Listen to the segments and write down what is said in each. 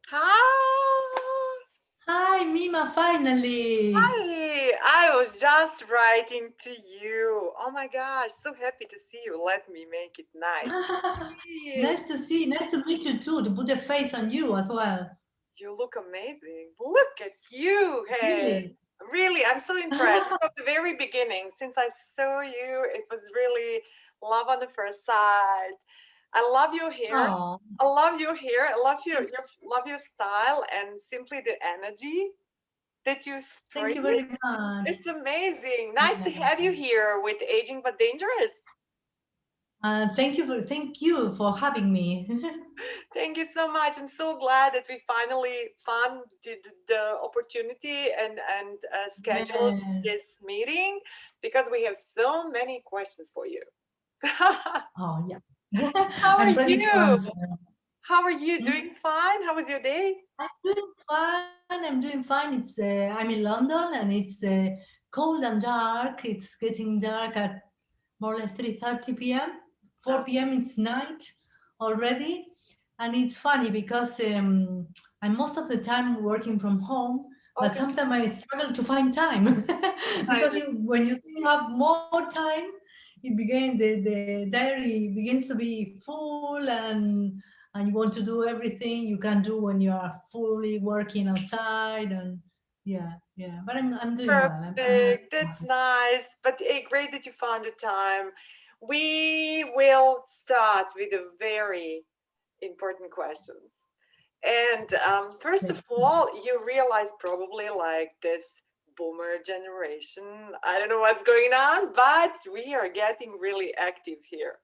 Hi. Hi, Mima, finally. Hi. I was just writing to you. Oh my gosh, so happy to see you. Let me make it nice. Please. Nice to meet you too, to put a face on you as well. You look amazing. Look at you. Hey. Really? Really, I'm so impressed from the very beginning. Since I saw you, it was really love on the first sight. I love your hair. Oh, I love your hair. I love love your style and simply the energy that you thank spring. you very much. It's amazing. Nice to Yeah. have you here with Aging But Dangerous. Thank you for having me. Thank you so much. I'm so glad that we finally found the opportunity and scheduled Yes. this meeting because we have so many questions for you. How Oh, yeah. are I'm ready to you? answer. How are you? Hmm? Doing fine? How was your day? I'm doing fine. I'm doing fine. I'm in London and it's cold and dark. It's getting dark at more or less 3:30 p.m. 4 p.m. It's night already, and it's funny because I'm most of the time working from home, but Okay. sometimes I struggle to find time I because when you think you have more time, the diary begins to be full and you want to do everything you can do when you are fully working outside and yeah. But I'm doing well. I'm Perfect. That's nice. But great that you found the time. We will start with a very important questions. And first of all, you realize probably like this boomer generation. I don't know what's going on, but we are getting really active here.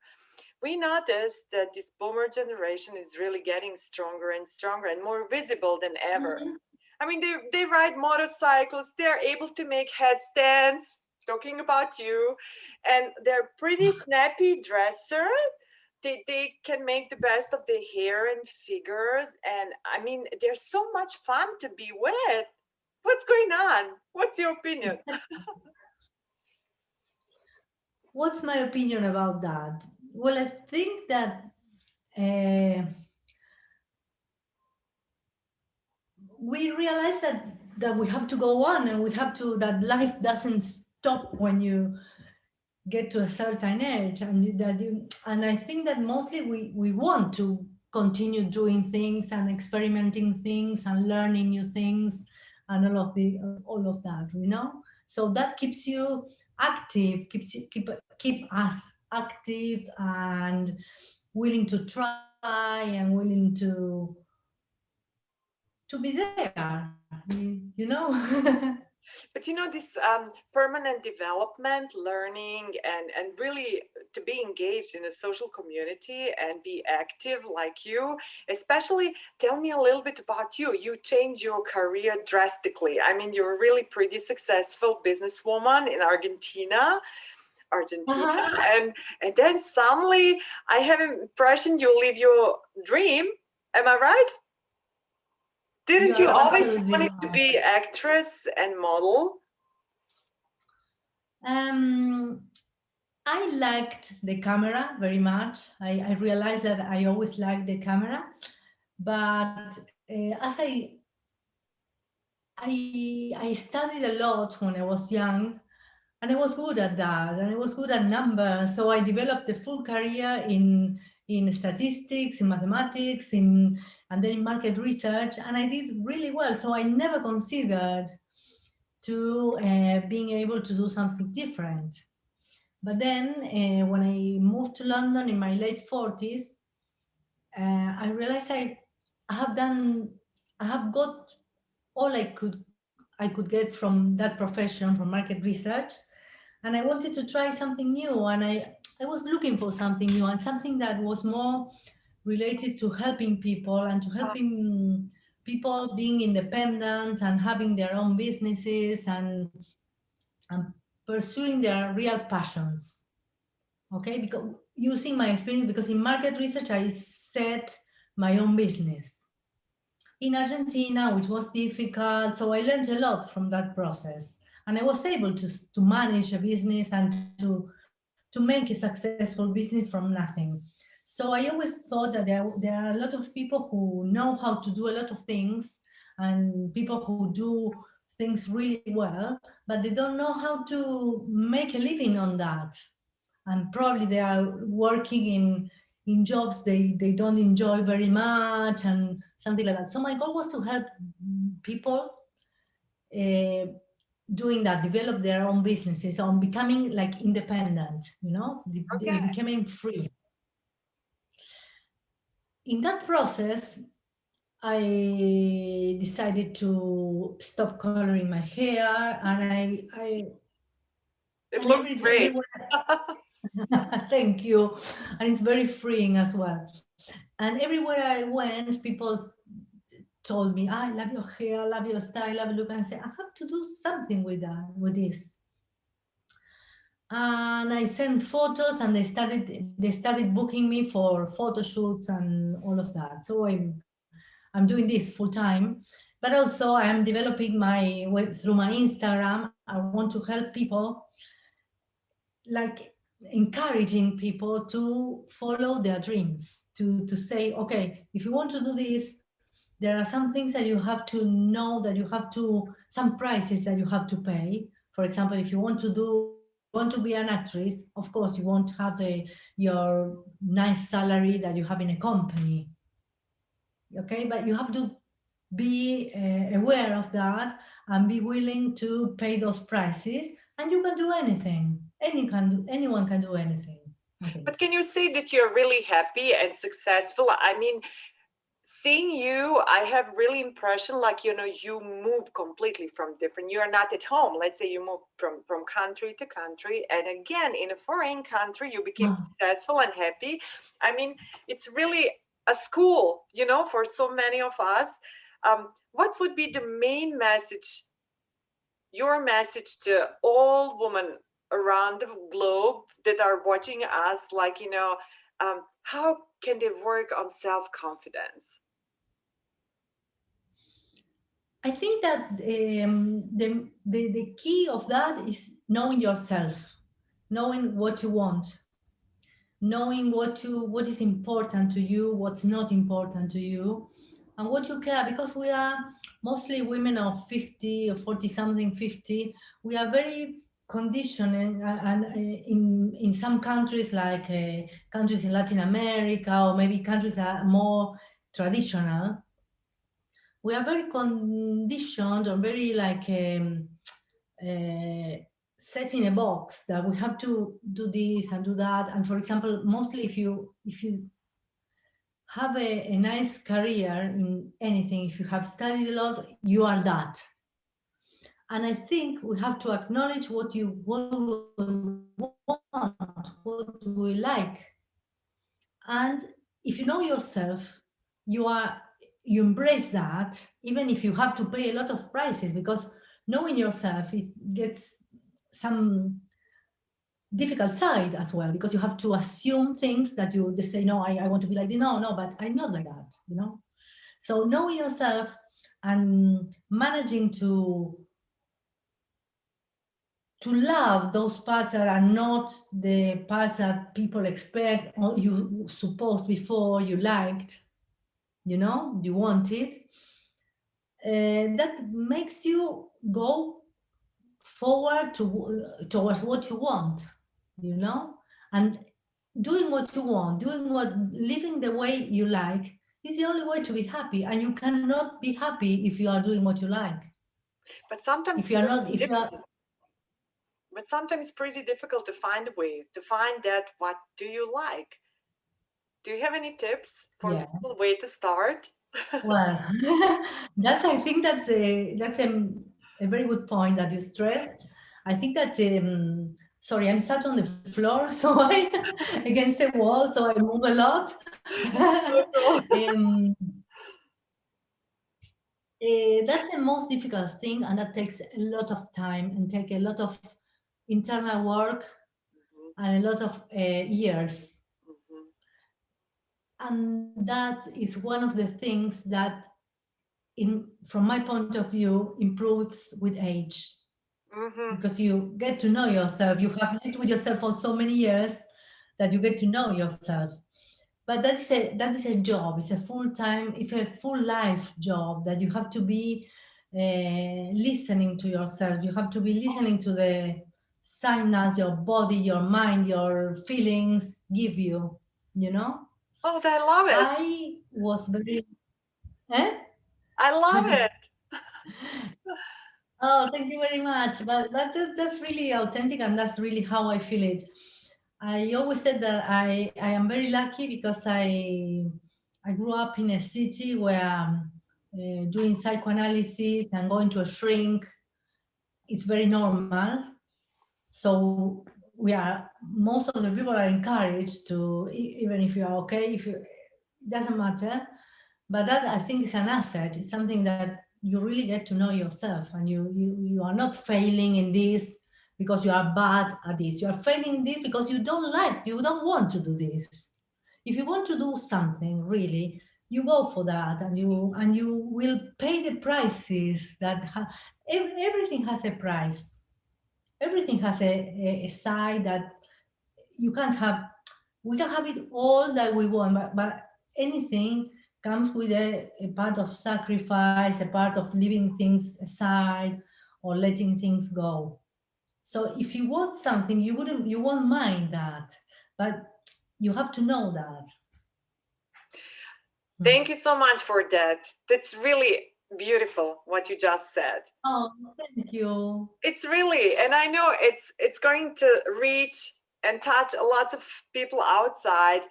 We noticed that this boomer generation is really getting stronger and stronger and more visible than ever. Mhm. I mean, they ride motorcycles, they're able to make headstands, talking about you, and they're pretty snappy dressers. They can make the best of their hair and figures. And I mean, they're so much fun to be with. What's going on? What's your opinion? What's my opinion about that? Well, I think that uh, we realize that we have to go on and we have to that life doesn't stop when you get to a certain age and I think that mostly we want to continue doing things and experimenting things and learning new things and all of that, you know, so that keeps you active, keep us active and willing to try and willing to be there, you know. But you know, this permanent development, learning, and really to be engaged in a social community and be active like you, especially tell me a little bit about you. You changed your career drastically. I mean, you're a really pretty successful businesswoman in Argentina, Uh-huh. and then suddenly I have an impression you live your dream. Am I right? Didn't You you are always absolutely wanted to right. be actress and model? um I liked the camera very much. I realized that I always liked the camera, but as I studied a lot when I was young, and I was good at that, and I was good at numbers. So I developed a full career in statistics, in mathematics, in and then in market research, and I did really well. So I never considered to being able to do something different. But then, when I moved to London in my late 40s, I realized I have done, I have got all I could get from that profession, from market research, and I wanted to try something new. And I was looking for something new and something that was more related to helping people and to helping people being independent and having their own businesses and pursuing their real passions. Okay, because using my experience, because in market research I set my own business in Argentina, which was difficult. So I learned a lot from that process, and I was able to manage a business and to make a successful business from nothing. So I always thought that there are a lot of people who know how to do a lot of things, and people who do things really well, but they don't know how to make a living on that. And probably they are working in jobs they don't enjoy very much and something like that. So my goal was to help people uh, doing that, develop their own businesses, on becoming like independent, they Okay. becoming free. In that process, I decided to stop coloring my hair, and It looks great. everywhere. Thank you, and it's very freeing as well. And everywhere I went, people told me, "I love your hair, love your style, love your look," and I said, "I have to do something with that, with this." And I sent photos, and they started booking me for photo shoots and all of that. So I'm doing this full time, but also I am developing my web through my Instagram. I want to help people, like encouraging people to follow their dreams, to say, okay, if you want to do this, there are some things that you have to know, that you have to, some prices that you have to pay. For example, if you want to be an actress, of course you won't have your nice salary that you have in a company, okay, but you have to be aware of that and be willing to pay those prices, and you can do anything. Anyone can do anything, I think. But can you say that you're really happy and successful? I mean, seeing you, I have really impression like, you move completely from different, you're not at home. Let's say you move from country to country, and again in a foreign country you became Ah, successful and happy. I mean, it's really a school, for so many of us. What would be the main message, your message to all women around the globe that are watching us, like, how can they work on self-confidence? I think that the key of that is knowing yourself, knowing what you want, knowing what is important to you, what's not important to you, and what you care. Because we are mostly women of 50 or 40 something, 50. We are very conditioned, and in some countries, like countries in Latin America, or maybe countries that are more traditional, we are very conditioned, or very like uh, set in a box, that we have to do this and do that. And for example, mostly if you have a nice career in anything, if you have studied a lot, you are that. And I think we have to acknowledge what we want, what we like. And if you know yourself, you embrace that, even if you have to pay a lot of prices, because knowing yourself, it gets some difficult side as well, because you have to assume things that you just say, no, I want to be like this. No, no, but I'm not like that. So knowing yourself and managing to love those parts that are not the parts that people expect, or you supposed before you liked, you wanted, that makes you go forward towards what you want, and doing what you want, living the way you like is the only way to be happy. And you cannot be happy if you are doing what you like. But sometimes If you are pretty not, if you are, difficult. But sometimes pretty difficult to find a way to find that what do you like. Do you have any tips for yeah. people way to start? Well, I think that's a very good point that you stressed. I think that sorry, I'm sat on the floor, so I against the wall, so I move a lot. No problem. That's the most difficult thing, and that takes a lot of time and take a lot of internal work Mhm, and a lot of years. mhm, And that is one of the things that, from my point of view, improves with age, mhm. because you get to know yourself. You have lived with yourself for so many years that you get to know yourself. but that is a job. It's a full time, it's a full life job that you have to be listening to yourself. You have to be listening to the signals your body, your mind, your feelings give you. You know, Oh, I love it. I was very. Eh? I love it. Oh, thank you very much. But that's really authentic, and that's really how I feel it. I always said that I am very lucky because I grew up in a city where doing psychoanalysis and going to a shrink is very normal. So we are most of the people are encouraged to even if you are okay, if you it doesn't matter. But that I think is an asset. It's something that you really get to know yourself, and you are not failing in this because you are bad at this. You are failing in this because you don't want to do this. If you want to do something really, you go for that, and you will pay the prices everything has a price. Everything has a side that you can't have. We can have it all that we want, but anything comes with a part of sacrifice, a part of leaving things aside or letting things go. So if you want something, you won't mind that, but you have to know that. Thank you so much for that. That's really beautiful what you just said. Oh, thank you. It's really, and I know it's going to reach and touch a lot of people outside.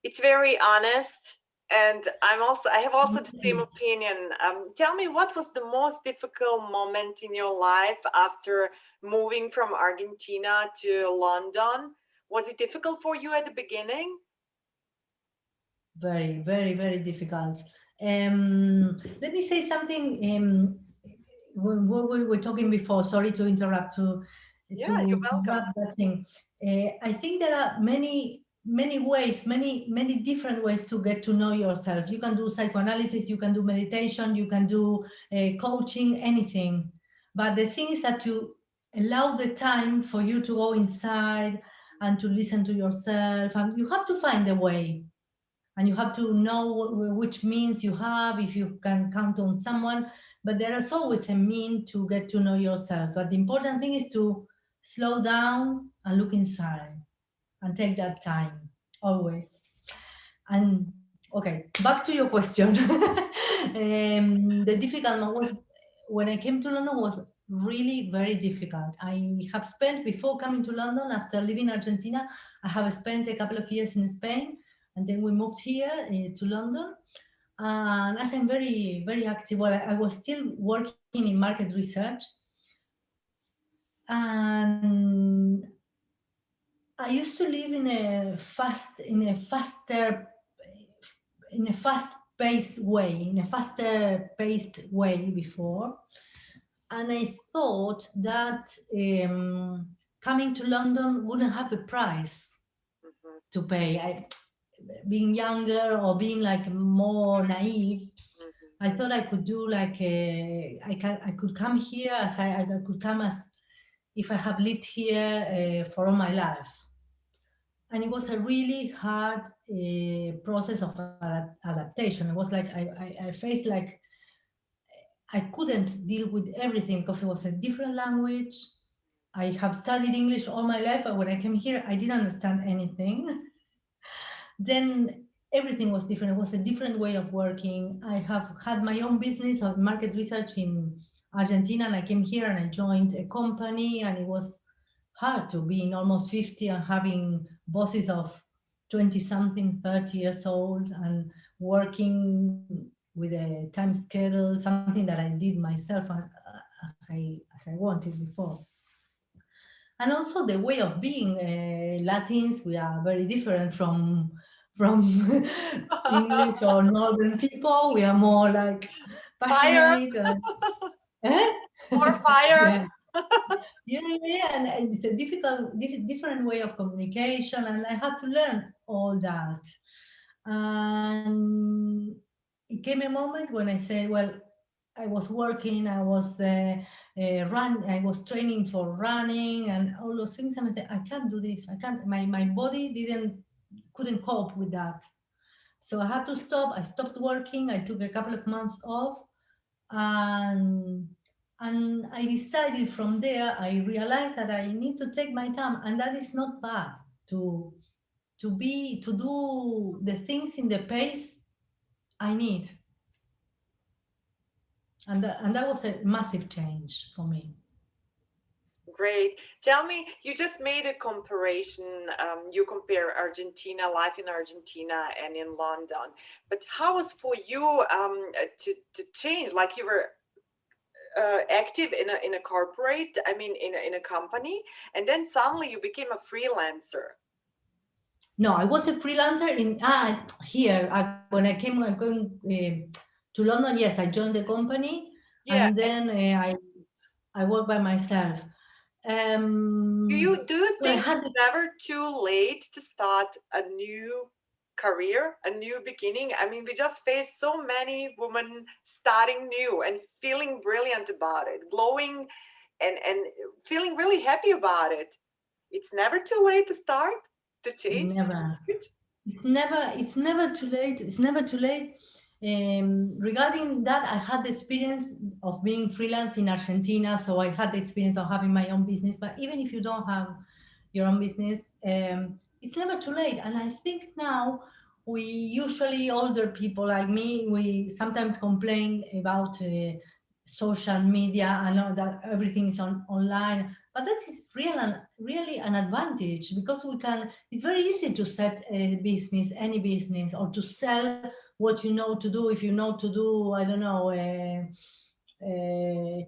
It's very honest, and I have also the same opinion. Tell me, what was the most difficult moment in your life after moving from Argentina to London? Was it difficult for you at the beginning? Very, very, very difficult. Let me say something. When we were talking before, sorry to interrupt, Yeah, you're to welcome. wrap that thing. I think there are many ways, many different ways to get to know yourself. You can do psychoanalysis, you can do meditation, you can do coaching, anything. But the thing is that you allow the time for you to go inside and to listen to yourself, and you have to find a way, and you have to know which means you have, if you can count on someone. But there is always a mean to get to know yourself. But the important thing is to slow down and look inside and take that time always. And okay, back to your question. The difficult one was when I came to London was really very difficult. I have spent, before coming to London, after leaving Argentina, I have spent a couple of years in Spain, and then we moved here to London. And as I'm very, very active, well, I was still working in market research, and I used to live in a faster, in a fast-paced way, in a faster-paced way before, and I thought that coming to London wouldn't have a price Mhm, to pay. Being younger or being like more naive, mhm. I thought I could do like I could come here as I could come as if I have lived here for all my life. And it was a really hard process of adaptation. It was like I faced like I couldn't deal with everything because it was a different language. I have studied English all my life, but when I came here, I didn't understand anything. Then everything was different. It was a different way of working. I have had my own business of market research in Argentina, and I came here and I joined a company, and it was hard to be in almost 50 and having bosses of 20 something, 30 years old, and working with a time schedule, something that I did myself as I wanted before. And also the way of being. Latins, we are very different from English or Northern people. We are more like Fire, passionate. Eh? more fire. Yeah. And it's a different way of communication, and I had to learn all that. And it came a moment when I said, well, I was working, I was training for running and all those things, and I said, I can't do this. I can't. My body didn't couldn't cope with that. So I had to stop. I stopped working. I took a couple of months off, and I decided from there. I realized that I need to take my time, and that is not bad to to do the things in the pace I need, and that was a massive change for me. Great. Tell me, you just made a comparison. You compare Argentina, life in Argentina and in London. But how was for you to change? Like you were active in a corporate, I mean, in a company, and then suddenly you became a freelancer. No, I was a freelancer in here. When I came going to London, yes, I joined the company, Yeah. and then I work by myself. Do you Well, I think had it's never too late to start a new career, a new beginning? I mean, we just face so many women starting new and feeling brilliant about it, glowing and feeling really happy about it. It's never too late to start, to change. never. It. It's never too late. It's never too late. Regarding that, I had the experience of being freelance in Argentina, so I had the experience of having my own business. But even if you don't have your own business, it's never too late. And I think now we usually older people like me, we sometimes complain about social media and all that everything is online, but that is really an advantage because we can. It's very easy to set a business, any business, or to sell what you know to do. If you know to do, I don't know,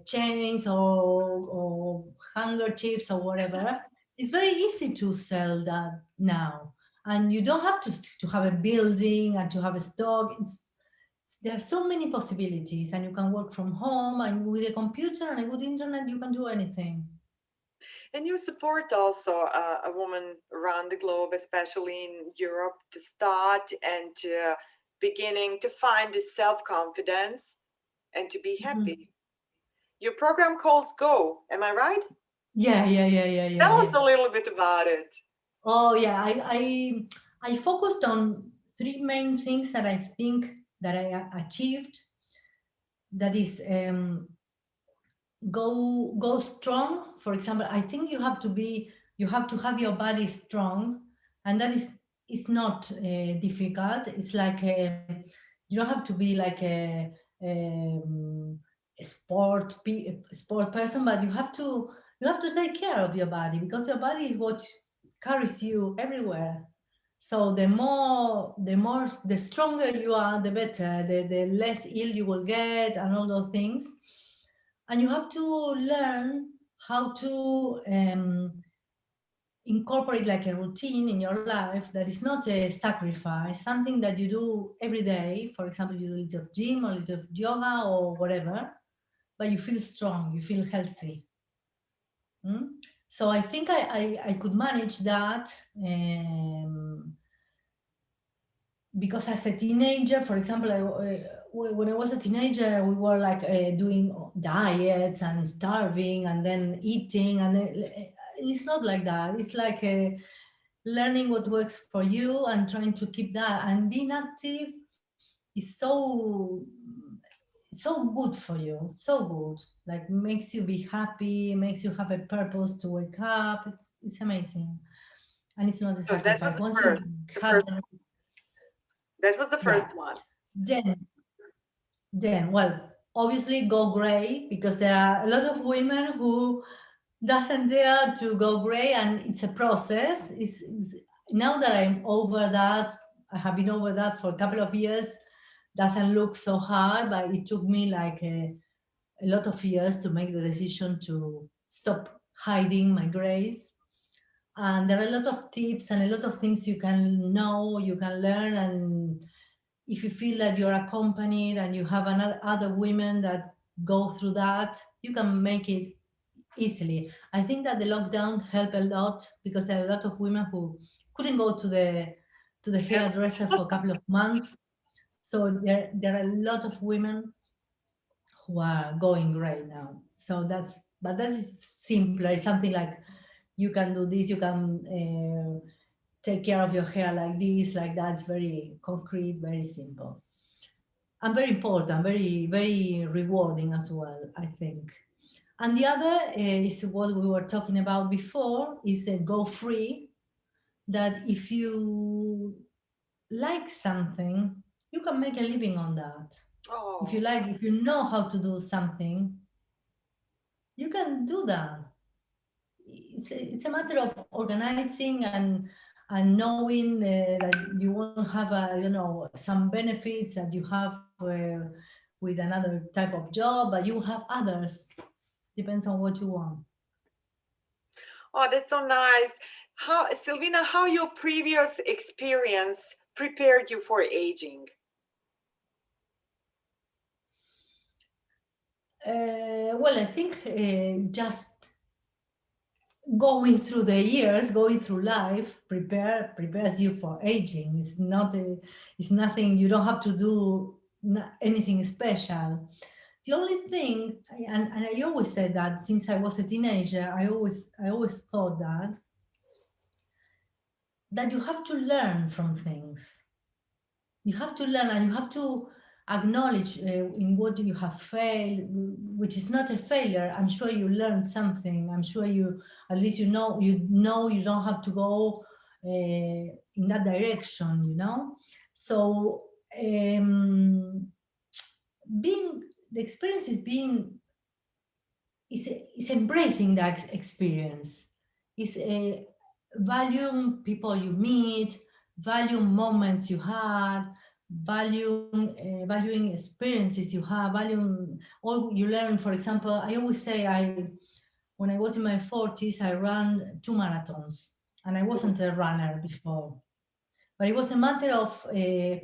chains or handkerchiefs or whatever, it's very easy to sell that now. And you don't have to have a building and to have a stock. There are so many possibilities, and you can work from home, and with a computer and a good internet, you can do anything. And you support also a woman around the globe, especially in Europe, to start and to beginning to find the self-confidence and to be Mhm. happy. Your program calls Go, am I right? Yeah. Tell us a little bit about it. Oh yeah, I focused on three main things that I think that I achieved. That is, go strong. For example, I think you have to have your body strong, and that is not difficult. It's like you don't have to be like um, a sport person, but you have to take care of your body because your body is what carries you everywhere. So the stronger you are, the better. The less ill you will get, and all those things. And you have to learn how to incorporate like a routine in your life that is not a sacrifice, something that you do every day. For example, you do a little of gym or a little of yoga or whatever, but you feel strong, you feel healthy. Mm? So I think I could manage that. Because as a teenager, for example, when I was a teenager, we were like doing diets and starving and then eating, and it's not like that. It's like learning what works for you and trying to keep that. And being active is so good for you, so good. Like makes you be happy, makes you have a purpose to wake up. It's amazing, and it's not a So that was sacrifice. Once you the have first, that was the first yeah, one. then well, obviously go gray, because there are a lot of women who doesn't dare to go gray, and it's a process. Now that I'm over that, I have been over that for a couple of years. Doesn't look so hard, but it took me like a lot of years to make the decision to stop hiding my grays. And there are a lot of tips and a lot of things you can know, you can learn. And if you feel that you're accompanied and you have another other women that go through that, you can make it easily. I think that the lockdown helped a lot because there are a lot of women who couldn't go to the Yeah. hairdresser for a couple of months. So there are a lot of women who are going right now. So that is simpler. It's something like you can do this, you can take care of your hair like this, like that. It's very concrete, very simple, and very important, very rewarding as well, I think. And the other is what we were talking about before, is go free, that if you like something, you can make a living on that. If you Oh, like, if you know how to do something, you can do that. It's a matter of organizing and knowing that you won't have some benefits that you have with another type of job, but you will have others. Depends on what you want. oh, that's so nice. How, Silvina, how your previous experience prepared you for aging? Well, I think just going through the years, going through life, prepares you for aging. It's nothing. You don't have to do anything special. The only thing, and I always said that since I was a teenager, I always thought that you have to learn from things. You have to learn, and you have to acknowledge in what you have failed, which is not a failure. I'm sure you learned something. I'm sure you, at least you don't have to go in that direction. So being the experience is embracing that experience. Is valuing people you meet, valuing moments you had, valuing experiences you have, valuing all you learn. For example, I always say, when I was in my 40s, I ran 2 marathons, and I wasn't a runner before. But it was a matter of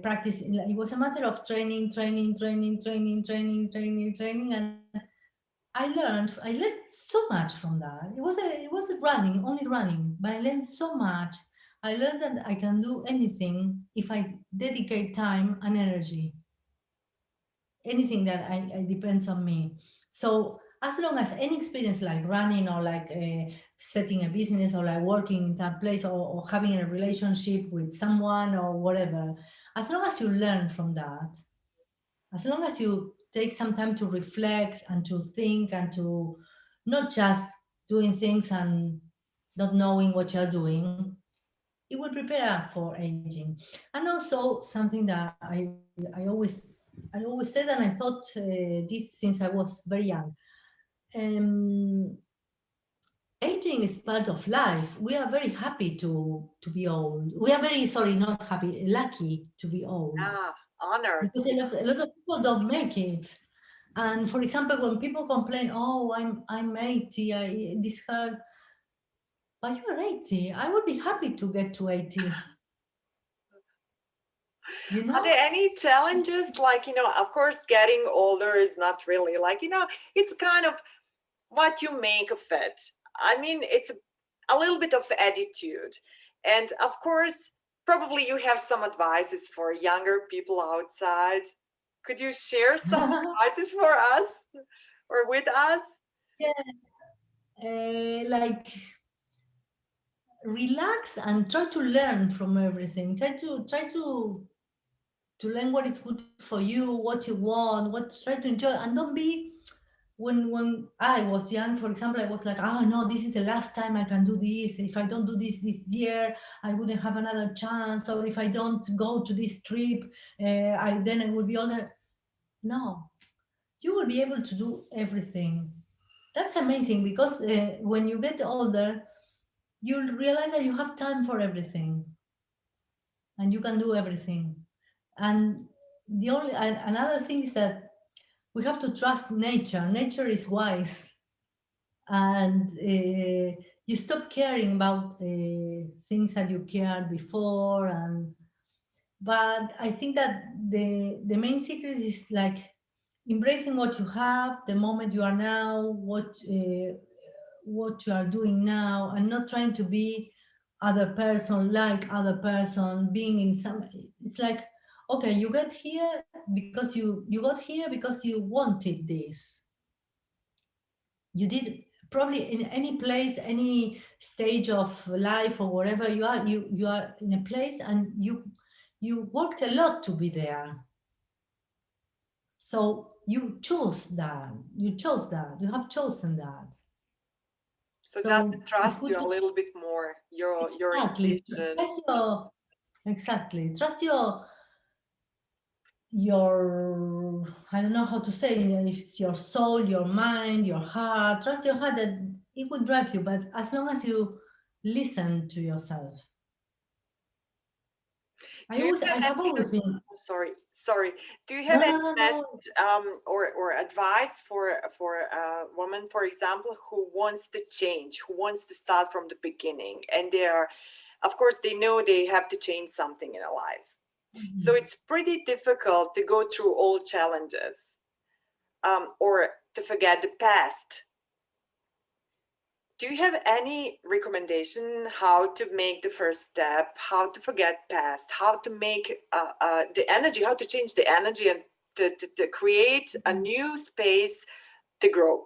practice. It was a matter of training, and I learned so much from that. It was running, only running, but I learned so much. I learned that I can do anything if I dedicate time and energy. Anything that I depends on me. So as long as any experience like running, or like setting a business, or like working in that place, or having a relationship with someone or whatever, as long as you learn from that, as long as you take some time to reflect and to think, and to not just doing things and not knowing what you're doing, it will prepare for aging. And also something that I always said, and I thought this since I was very young. um, Aging is part of life. We are very happy to be old. We are very, sorry, not happy, lucky to be old, Ah, honored. because a lot of people don't make it. And for example, when people complain, "Oh, I'm 80, this hurt," but you're 80. I would be happy to get to 80. You Are there know? any challenges? Like, of course, getting older is not really like, it's kind of what you make of it. I mean, it's a little bit of attitude. And of course, probably you have some advices for younger people outside. Could you share some advices for us or with us? Yeah, like relax and try to learn from everything. Try to learn what is good for you, what you want, try to enjoy, and don't be. When I was young, for example, I was like, "Oh no, this is the last time I can do this. If I don't do this year, I wouldn't have another chance. Or if I don't go to this trip, I will be older." No, you will be able to do everything. That's amazing, because when you get older, you'll realize that you have time for everything, and you can do everything. And another thing is that we have to trust nature. Nature is wise, and you stop caring about things that you cared before. And but I think that the main secret is like embracing what you have, the moment you are now, what you are doing now, and not trying to be other person, like other person, being in some. It's like, okay, you get here because you got here because you wanted this. You did probably in any place, any stage of life or wherever you are, you are in a place and you worked a lot to be there. So you chose that. You chose that. You have chosen that. So just So it's trust good you a to little bit more, your exactly intuition. trust your exactly trust your I don't know how to say it's your soul, your mind, your heart. Trust your heart that it will drive you, but as long as you listen to yourself. Do you I have have any, always been sorry, sorry. Do you no have no any no message no. or advice for a woman, for example, who wants to change, who wants to start from the beginning, and they are, of course, they know they have to change something in their life. So it's pretty difficult to go through old challenges, or to forget the past. Do you have any recommendation how to make the first step, how to forget past, how to make the energy, how to change the energy and to create a new space to grow?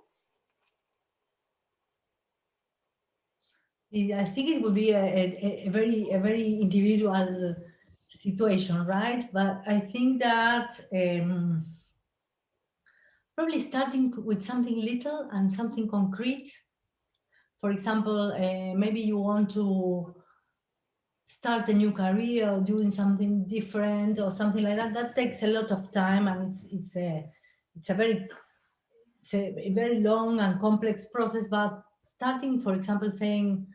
I think it would be a very individual situation, right? But I think that probably starting with something little and something concrete. For example, maybe you want to start a new career or doing something different or something like that. That takes a lot of time, and it's a very it's a very long and complex process. But starting, for example, saying,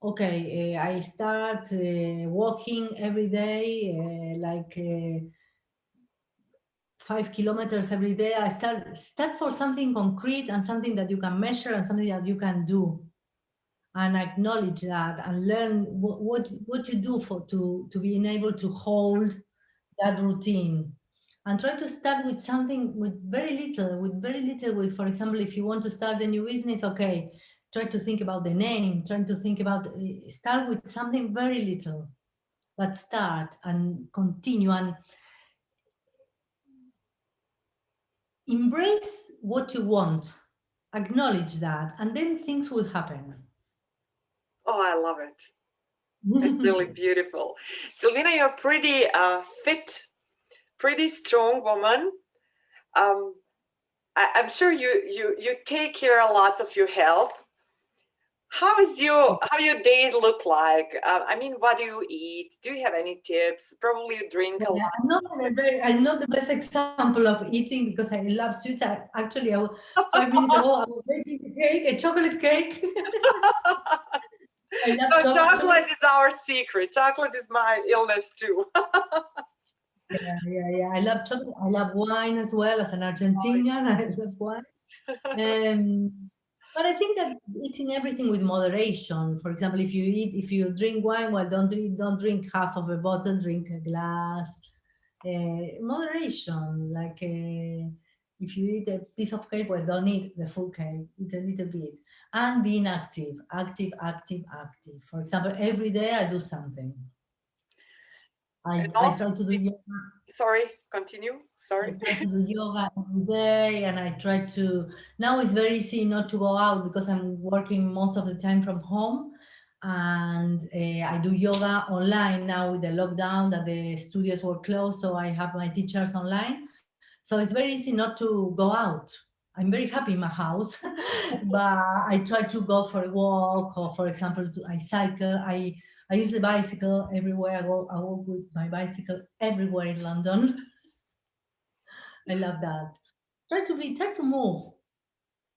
okay, I start walking every day, 5 kilometers every day. I start for something concrete and something that you can measure and something that you can do, and acknowledge that and learn what you do to being able to hold that routine, and try to start with something with for example, if you want to start a new business, okay, try to think about the name, trying to think about start with something very little, but start and continue and embrace what you want, acknowledge that, and then things will happen. Oh, I love it. It's really beautiful. Silvina, you're pretty fit, pretty strong woman. Um, I'm sure you take care a lot of your health. How your days look like? I mean, what do you eat? Do you have any tips? Probably you drink a Yeah, I'm not the best example of eating because I love sweets. Actually, 5 minutes ago, I was making a cake, a chocolate cake. lot. I love So chocolate. chocolate is our secret. Chocolate is my illness too. Yeah. I love chocolate. I love wine as well. As an Argentinian, I love wine. Um, but I think that eating everything with moderation. For example, if you drink wine, well, don't drink half of a bottle. Drink a glass. Moderation, if you eat a piece of cake, well, don't eat the full cake. Eat a little bit, and being active. For example, every day I do something. And I also, try to do yoga. sorry, continue. I Sorry. try to do yoga every day, and I try to. Now it's very easy not to go out because I'm working most of the time from home, and I do yoga online now with the lockdown that the studios were closed. So I have my teachers online. So it's very easy not to go out. I'm very happy in my house, but I try to go for a walk, or for example, I cycle. I use the bicycle everywhere I go. I walk with my bicycle everywhere in London. I love that. Try to move.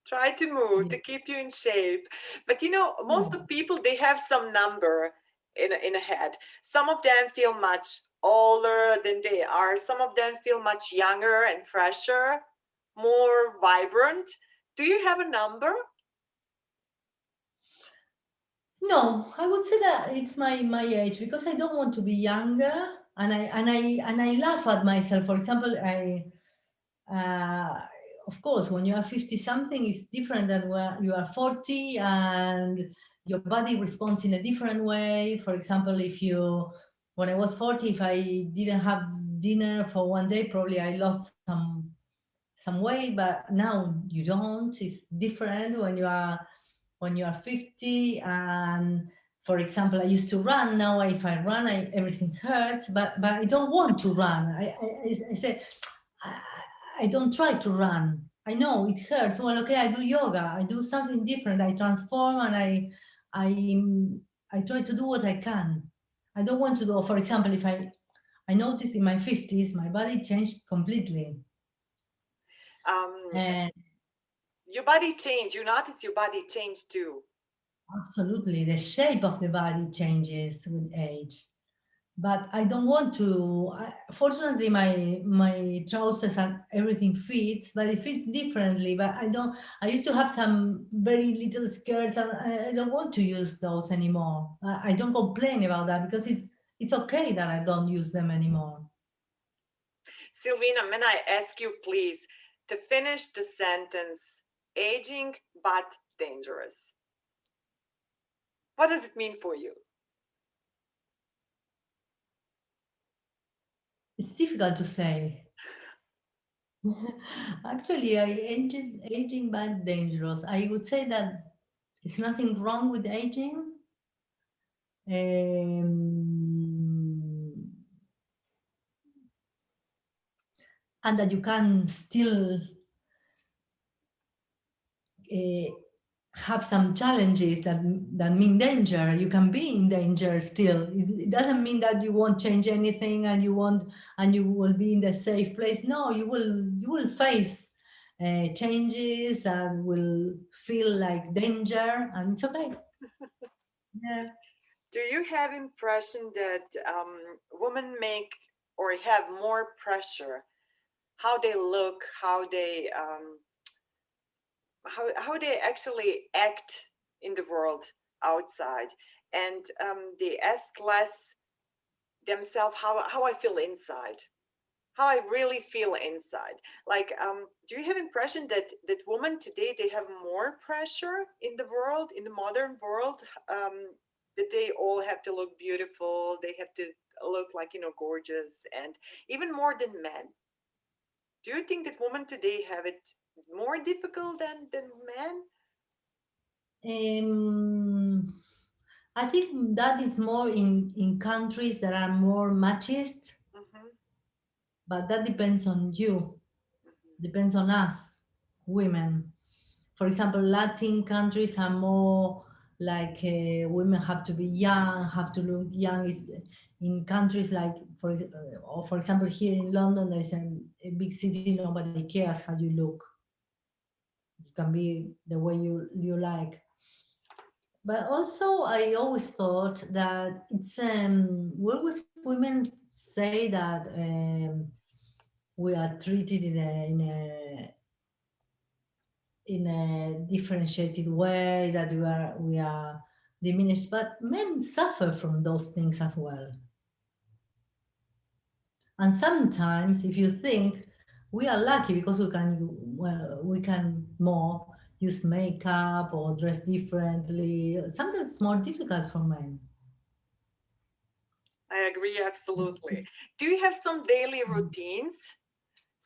Try to move Yeah. to keep you in shape. But most Yeah. of people, they have some number in a head. Some of them feel much older than they are. Some of them feel much younger and fresher, more vibrant. Do you have a number? No, I would say that it's my age because I don't want to be younger, and I laugh at myself. For example, I uh, of course when you are 50 something it's different than when you are 40, and your body responds in a different way. For example, if you when I was 40, if I didn't have dinner for one day, probably I lost some weight, but now you don't. It's different when you are when you are 50. And for example, I used to run. Now if I run, everything hurts, but I don't want to run. I say, I, I don't try to run. I know it hurts. Well, okay, I do yoga. I do something different. I transform, and I I try to do what I can. I don't want to do, for example, if I noticed in my 50s, my body changed completely. Um, And your body changed. You notice your body changed too. absolutely, the shape of the body changes with age. But I don't want to. Fortunately, my trousers and everything fits, but it fits differently. But I don't. I used to have some very little skirts, and I don't want to use those anymore. I don't complain about that because it's okay that I don't use them anymore. Silvina, may I ask you, please, to finish the sentence, aging but dangerous? What does it mean for you? It's difficult to say. Actually, aging but dangerous. I would say that there's nothing wrong with aging. Um, and that you can still uh, have some challenges that mean danger. You can be in danger still. It doesn't mean that you won't change anything and you will be in the safe place. No, you will face changes that will feel like danger, and it's okay. Yeah. Do you have impression that women make or have more pressure? How they look, how they actually act in the world outside, and they ask less themselves how I feel inside, how I really feel inside. Like, do you have impression that women today they have more pressure in the world, in the modern world, that they all have to look beautiful, they have to look like gorgeous, and even more than men? Do you think that women today have it more difficult than men? Um, I think that is more in countries that are more machist, Hmm. but that depends on you, Hmm. depends on us, women. For example, Latin countries are more like women have to be young, have to look young. Is in countries like or for example here in London, there's a big city. Nobody cares how you look. You can be the way you like. But also, I always thought that it's we always women say that we are treated in a differentiated way, that we are diminished, but men suffer from those things as well. And sometimes if you think, we are lucky because we can more use makeup or dress differently. Sometimes it's more difficult for men. I agree absolutely. Do you have some daily routines,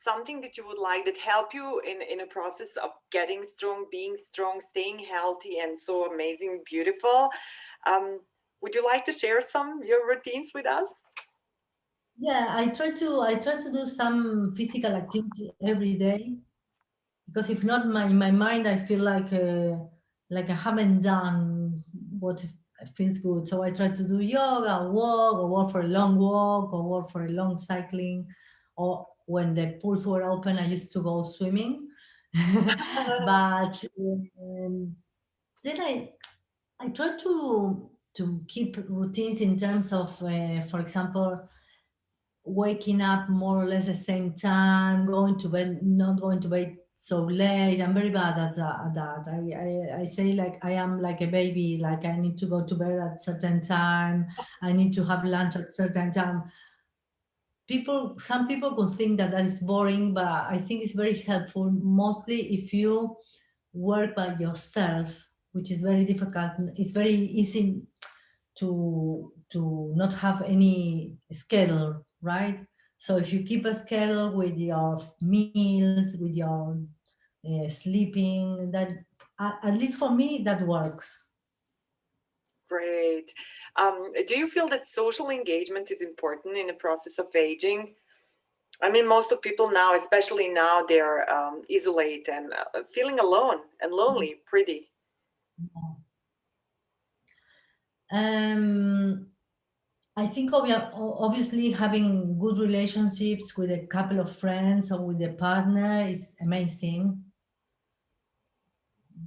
something that you would like that help you in a process of getting strong, being strong, staying healthy, and so amazing, beautiful? um, would you like to share some your routines with us? Yeah, I try to do some physical activity every day, because if not, in my mind I feel like I haven't done what feels good. So I try to do yoga, walk, or walk for a long walk, or walk for a long cycling, or when the pools were open, I used to go swimming. But then I try to keep routines in terms of, for example, waking up more or less the same time, going to bed, not going to bed so late. I'm very bad at that. I say like I am like a baby, like I need to go to bed at certain time. I need to have lunch at certain time. Some people could think that that is boring, but I think it's very helpful, mostly if you work by yourself, which is very difficult. It's very easy to not have any schedule, right? So if you keep a schedule with your meals, with your sleeping, that at least for me, that works. Great. Do you feel that social engagement is important in the process of aging? I mean, most of people now, especially now, they're isolated and feeling alone and lonely, pretty. Um, I think obviously having good relationships with a couple of friends or with a partner is amazing.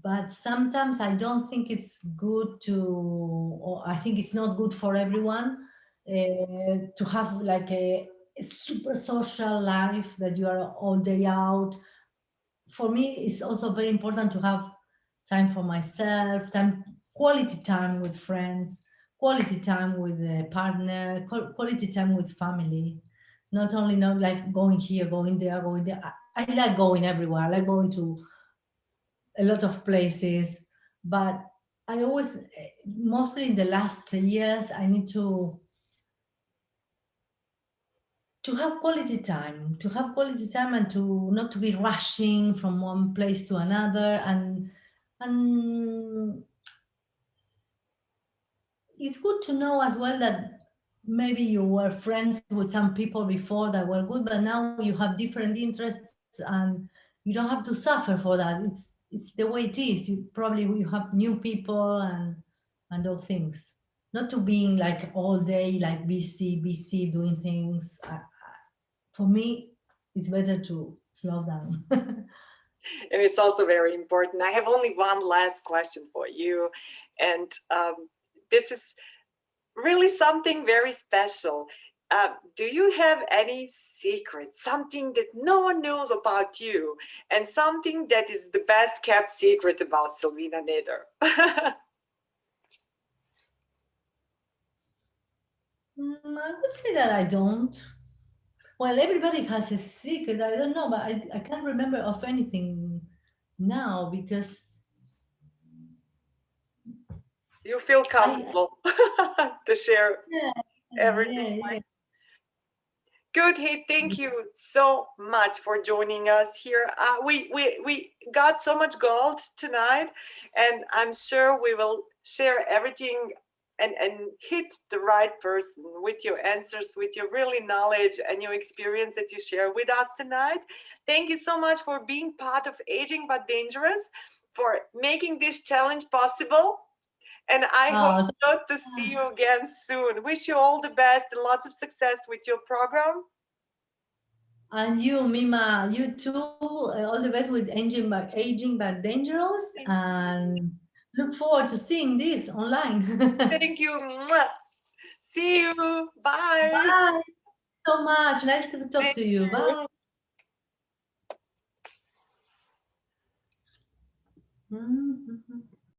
But sometimes I don't think it's good or I think it's not good for everyone to have like a super social life that you are all day out. For me, it's also very important to have time for myself, quality time with friends, quality time with a partner, quality time with family. Not only not like going here, going there, going there. I like going everywhere. I like going to a lot of places, but I always, mostly in the last years, I need to have quality time and to not to be rushing from one place to another, and it's good to know as well that maybe you were friends with some people before that were good, but now you have different interests and you don't have to suffer for that. It's the way it is. You have new people and those things. Not to being like all day like busy doing things. For me, it's better to slow down. And it's also very important. I have only one last question for you. And this is really something very special. Do you have any secret, something that no one knows about you, and something that is the best kept secret about Silvina Neder? I would say that I don't. Well, everybody has a secret. I don't know, but I can't remember of anything now because You feel I comfortable to share yeah, everything. yeah. Good. Hey, thank you so much for joining us here. We got so much gold tonight, and I'm sure we will share everything and hit the right person with your answers, with your really knowledge and your experience that you share with us tonight. Thank you so much for being part of Aging But Dangerous, for making this challenge possible. And I hope Oh, to see you again soon. Wish you all the best and lots of success with your program. and you, Mima, you too. All the best with aging but dangerous, and look forward to seeing this online. Thank you. Mwah. See you. Bye. Bye so much. Nice to talk Thank to you. you. Bye. Mhm.